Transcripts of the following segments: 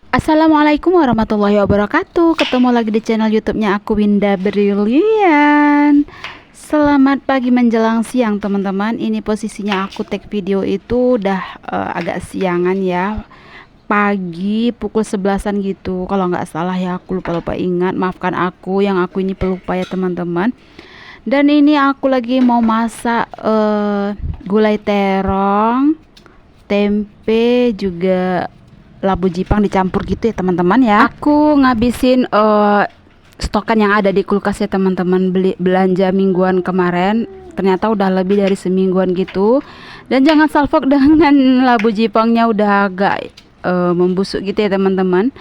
Assalamualaikum warahmatullahi wabarakatuh. Ketemu lagi di channel YouTube-nya aku, Winda Brilian. Selamat pagi menjelang siang teman-teman. Ini posisinya aku take video itu udah agak siangan ya. Pagi pukul 11-an gitu. Kalau nggak salah ya, aku lupa ingat. Maafkan aku yang aku ini pelupa ya teman-teman. Dan ini aku lagi mau masak gulai terong, tempe juga labu jipang dicampur gitu ya teman-teman ya. Aku ngabisin stokan yang ada di kulkas ya teman-teman. Beli belanja mingguan kemarin, ternyata udah lebih dari semingguan gitu. Dan jangan salfok dengan labu jipangnya udah agak membusuk gitu ya teman-teman.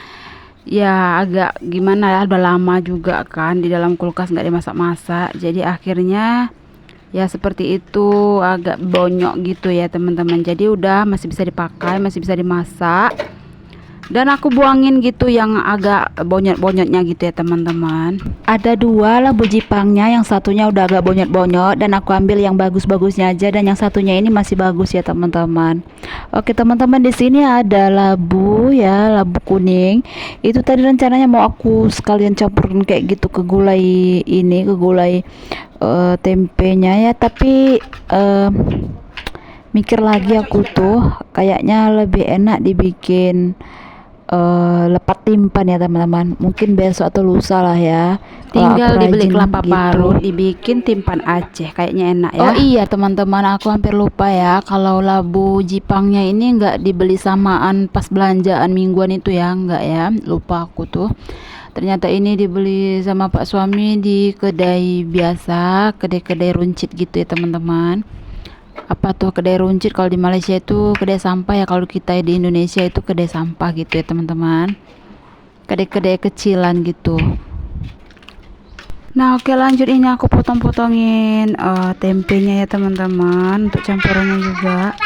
Ya agak gimana ya, udah lama juga kan di dalam kulkas nggak dimasak-masak. Jadi akhirnya ya seperti itu, agak bonyok gitu ya teman-teman. Jadi udah masih bisa dipakai, masih bisa dimasak. Dan aku buangin gitu yang agak bonyot-bonyotnya gitu ya teman-teman. Ada dua labu jipangnya, yang satunya udah agak bonyot-bonyot dan aku ambil yang bagus-bagusnya aja, dan yang satunya ini masih bagus ya teman-teman. Oke teman-teman, di sini ada labu ya, labu kuning. Itu tadi rencananya mau aku sekalian campurin kayak gitu ke gulai ini, ke gulai tempenya ya, tapi mikir lagi aku tuh kayaknya lebih enak dibikin lepat timpan ya teman-teman. Mungkin besok atau lusa lah ya, kalau Tinggal aku dibeli rajin kelapa gitu. parut, dibikin timpan Aceh, kayaknya enak ya. Oh iya teman-teman, aku hampir lupa ya, kalau labu jipangnya ini nggak dibeli samaan pas belanjaan mingguan itu ya, nggak ya, lupa aku tuh. Ternyata ini dibeli sama Pak suami di kedai biasa, kedai-kedai runcit gitu ya teman-teman. Apa tuh kedai runcit? Kalau di Malaysia itu kedai sampah ya, kalau kita di Indonesia itu kedai sampah gitu ya teman-teman. Kedai-kedai kecilan gitu. Nah oke, lanjut, ini aku potong-potongin tempenya ya teman-teman, untuk campurannya juga.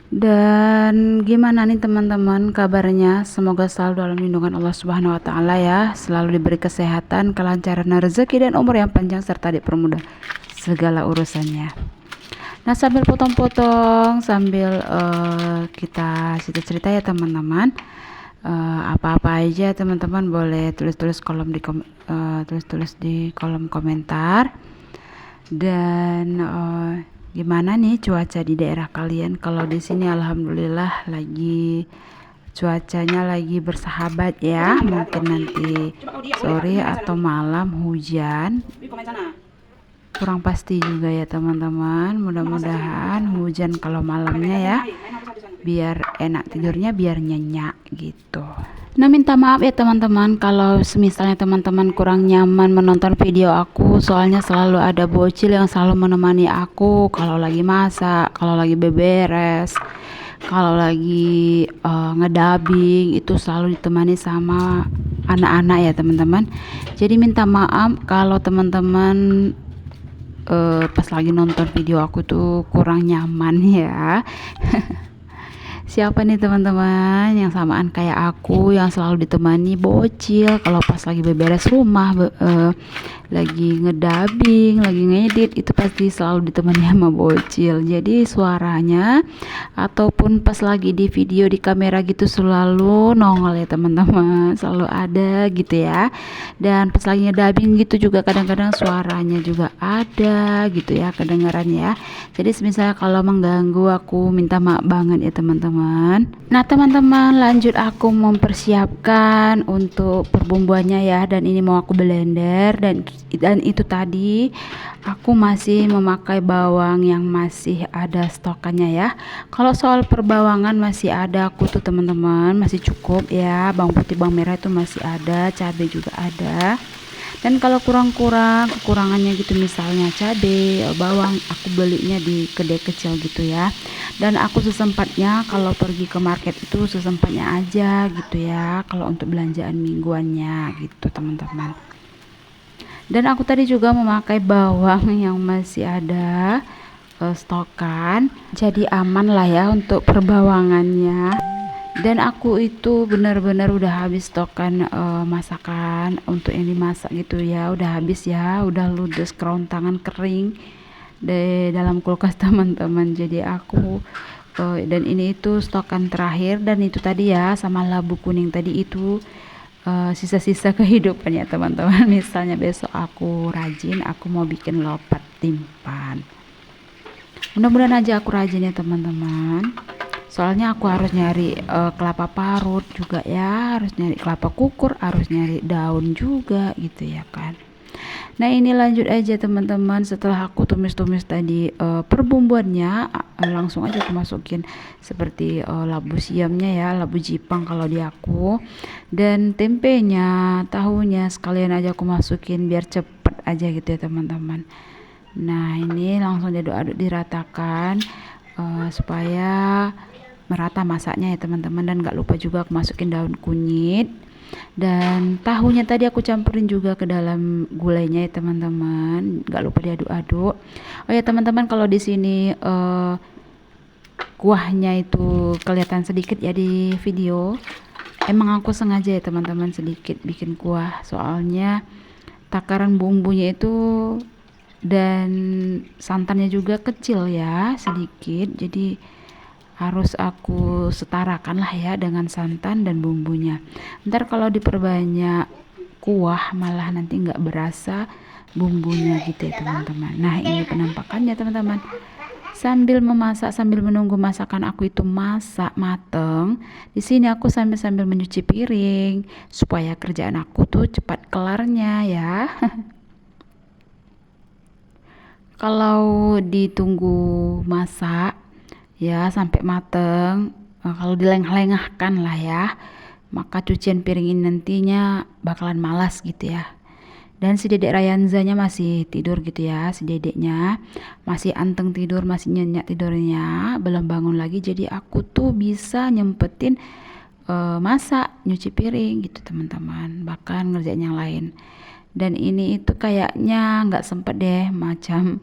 Dan gimana nih teman-teman kabarnya? Semoga selalu dalam lindungan Allah Subhanahu wa taala ya, selalu diberi kesehatan, kelancaran rezeki dan umur yang panjang, serta dipermudah segala urusannya. Nah sambil potong-potong, sambil kita cerita-cerita ya teman-teman. Apa-apa aja teman-teman boleh tulis-tulis tulis-tulis di kolom komentar. Dan gimana nih cuaca di daerah kalian? Kalau di sini alhamdulillah lagi cuacanya lagi bersahabat ya. Mungkin nanti sore atau malam hujan, kurang pasti juga ya teman-teman. Mudah-mudahan hujan kalau malamnya ya, biar enak tidurnya, biar nyenyak gitu. Nah minta maaf ya teman-teman kalau semisalnya teman-teman kurang nyaman menonton video aku, soalnya selalu ada bocil yang selalu menemani aku kalau lagi masak, kalau lagi beberes, kalau lagi ngedabing, itu selalu ditemani sama anak-anak ya teman-teman. Jadi minta maaf kalau teman-teman pas lagi nonton video aku tuh kurang nyaman ya. Siapa nih teman-teman yang samaan kayak aku, yang selalu ditemani bocil kalau pas lagi beberes rumah, lagi ngedabing, lagi ngedit, itu pasti selalu ditemani sama bocil. Jadi suaranya ataupun pas lagi di video di kamera gitu selalu nongol ya teman-teman, selalu ada gitu ya. Dan pas lagi ngedabing gitu juga kadang-kadang suaranya juga ada gitu ya, kedengaran ya. Jadi misalnya kalau mengganggu, aku minta maaf banget ya teman-teman. Nah teman-teman, lanjut aku mempersiapkan untuk perbumbuannya ya. Dan ini mau aku blender, dan itu tadi aku masih memakai bawang yang masih ada stokannya ya. Kalau soal perbawangan masih ada aku tuh teman-teman, masih cukup ya. Bawang putih, bawang merah itu masih ada, cabai juga ada. Dan kalau kekurangannya gitu, misalnya cabai, bawang, aku belinya di kedai kecil gitu ya. Dan aku sesempatnya kalau pergi ke market itu sesempatnya aja gitu ya, kalau untuk belanjaan mingguannya gitu teman-teman. Dan aku tadi juga memakai bawang yang masih ada stokan, jadi aman lah ya untuk perbawangannya. Dan aku itu benar-benar udah habis stokan masakan untuk yang dimasak gitu ya, udah habis ya, udah ludes kerontangan kering di dalam kulkas teman-teman. Jadi aku Dan ini itu stokan terakhir, dan itu tadi ya sama labu kuning tadi itu sisa-sisa kehidupan ya teman-teman. Misalnya besok aku rajin, aku mau bikin lopat timpan. Mudah-mudahan aja aku rajin ya teman-teman. Soalnya aku harus nyari kelapa parut juga ya, harus nyari kelapa kukur, harus nyari daun juga gitu ya kan. Nah ini lanjut aja teman-teman, setelah aku tumis-tumis tadi perbumbuannya, langsung aja aku masukin seperti labu siamnya ya, labu jipang kalau di aku, dan tempenya, tahunya sekalian aja aku masukin biar cepet aja gitu ya teman-teman. Nah ini langsung diaduk-aduk diratakan supaya merata masaknya ya teman-teman, dan gak lupa juga aku masukin daun kunyit. Dan tahunya tadi aku campurin juga ke dalam gulainya ya teman-teman, nggak lupa diaduk-aduk. Oh ya teman-teman, kalau di sini kuahnya itu kelihatan sedikit ya di video, emang aku sengaja ya teman-teman sedikit bikin kuah, soalnya takaran bumbunya itu dan santannya juga kecil ya, sedikit, jadi harus aku setarakan lah ya dengan santan dan bumbunya. Ntar kalau diperbanyak kuah malah nanti nggak berasa bumbunya gitu ya teman-teman. Nah ini penampakannya teman-teman. Sambil memasak, sambil menunggu masakan aku itu masak mateng, di sini aku sambil menyuci piring supaya kerjaan aku tuh cepat kelarnya ya. Kalau ditunggu masak ya sampai mateng, kalau dilengah-lengahkan lah ya, maka cucian piring ini nantinya bakalan malas gitu ya. Dan si dedek Rayanzanya masih tidur gitu ya, si dedeknya masih anteng tidur, masih nyenyak tidurnya, belum bangun lagi, jadi aku tuh bisa nyempetin masak, nyuci piring gitu teman-teman, bahkan ngerjain yang lain. Dan ini itu kayaknya nggak sempet deh, macam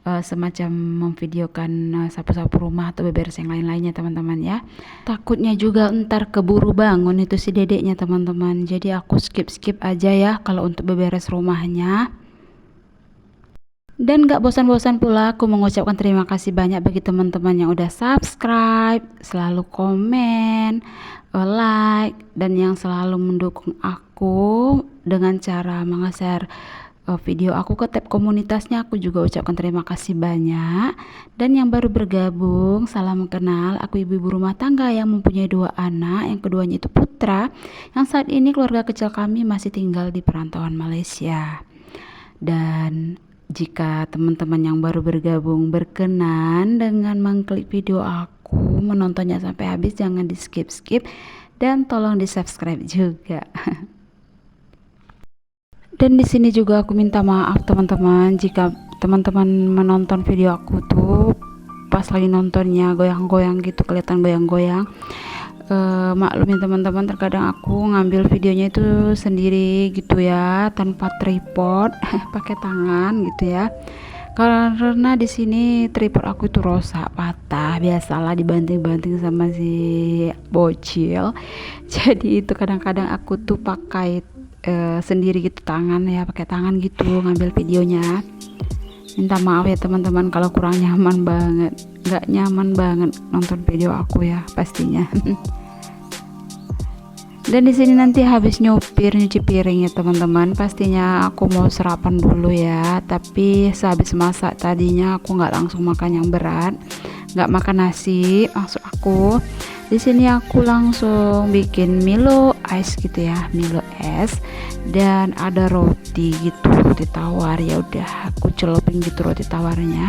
semacam memvideokan sapu-sapu rumah atau beberes yang lain-lainnya teman-teman ya. Takutnya juga ntar keburu bangun itu si dedeknya teman-teman, jadi aku skip aja ya kalau untuk beberes rumahnya. Dan gak bosan-bosan pula aku mengucapkan terima kasih banyak bagi teman-teman yang udah subscribe, selalu komen, like, dan yang selalu mendukung aku dengan cara meng-share video aku ke tab komunitasnya. Aku juga ucapkan terima kasih banyak. Dan yang baru bergabung, salam kenal, aku ibu-ibu rumah tangga yang mempunyai 2 anak, yang keduanya itu putra, yang saat ini keluarga kecil kami masih tinggal di perantauan Malaysia. Dan jika teman-teman yang baru bergabung berkenan dengan mengklik video aku, menontonnya sampai habis, jangan di skip dan tolong di subscribe juga. Dan di sini juga aku minta maaf teman-teman jika teman-teman menonton video aku tuh pas lagi nontonnya goyang-goyang gitu, kelihatan goyang-goyang. Maklumin teman-teman, terkadang aku ngambil videonya itu sendiri gitu ya, tanpa tripod, pakai tangan gitu ya. Karena di sini tripod aku itu rusak, patah, biasalah dibanting-banting sama si bocil. Jadi itu kadang-kadang aku tuh pakai sendiri gitu, tangan ya, pakai tangan gitu ngambil videonya. Minta maaf ya teman-teman kalau kurang nyaman banget, nggak nyaman banget nonton video aku ya pastinya. Dan di sini nanti habis nyuci piring ya teman-teman, pastinya aku mau sarapan dulu ya. Tapi sehabis masak tadinya aku nggak langsung makan yang berat, nggak makan nasi, maksud aku. Di sini aku langsung bikin Milo ice gitu ya, Milo es, dan ada roti gitu, roti tawar. Ya udah aku celupin gitu roti tawarnya.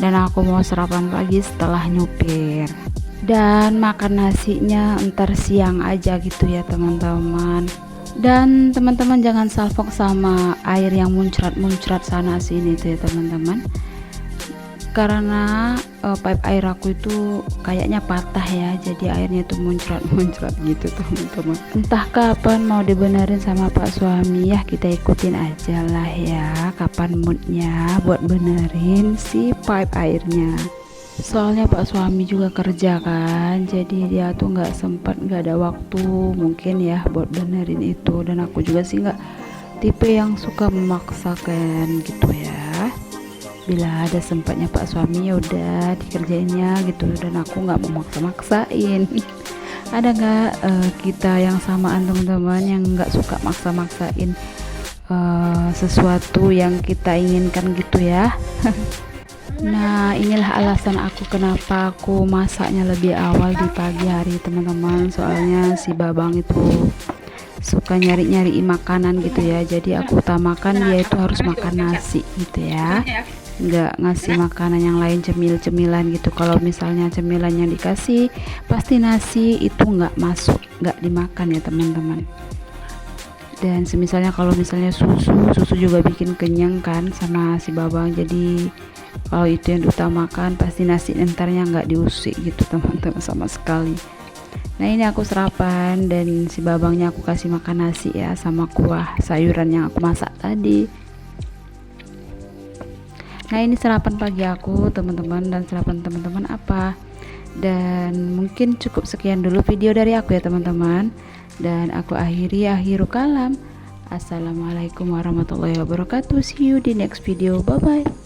Dan aku mau sarapan pagi setelah nyupir. Dan makan nasinya ntar siang aja gitu ya teman-teman. Dan teman-teman jangan salfok sama air yang muncrat sana sini tuh ya teman-teman, karena pipe air aku itu kayaknya patah ya, jadi airnya tuh muncrat gitu teman-teman. Entah kapan mau dibenerin sama Pak suami ya, kita ikutin aja lah ya kapan moodnya buat benerin si pipe airnya. Soalnya Pak suami juga kerja kan, jadi dia tuh nggak ada waktu mungkin ya buat benerin itu. Dan aku juga sih nggak tipe yang suka memaksakan gitu ya, bila ada sempatnya Pak suami ya udah dikerjainnya gitu, dan aku nggak memaksa-maksain. Ada nggak kita yang samaan teman-teman, yang nggak suka maksa-maksain sesuatu yang kita inginkan gitu ya. Nah, inilah alasan aku kenapa aku masaknya lebih awal di pagi hari teman-teman. Soalnya si Babang itu suka nyari-nyari makanan gitu ya, jadi aku utamakan dia itu harus makan nasi gitu ya, nggak ngasih makanan yang lain, cemil-cemilan gitu. Kalau misalnya cemilan yang dikasih pasti nasi itu nggak masuk, nggak dimakan ya teman-teman. Dan semisalnya kalau misalnya susu juga bikin kenyang kan sama si Babang, jadi kalau itu yang diutamakan pasti nasi entarnya nggak diusik gitu teman-teman sama sekali. Nah ini aku sarapan dan si Babangnya aku kasih makan nasi ya, sama kuah sayuran yang aku masak tadi. Nah ini sarapan pagi aku teman-teman, dan sarapan teman-teman apa. Dan mungkin cukup sekian dulu video dari aku ya teman-teman, dan aku akhiri akhiru kalam. Assalamualaikum warahmatullahi wabarakatuh. See you di next video. Bye bye.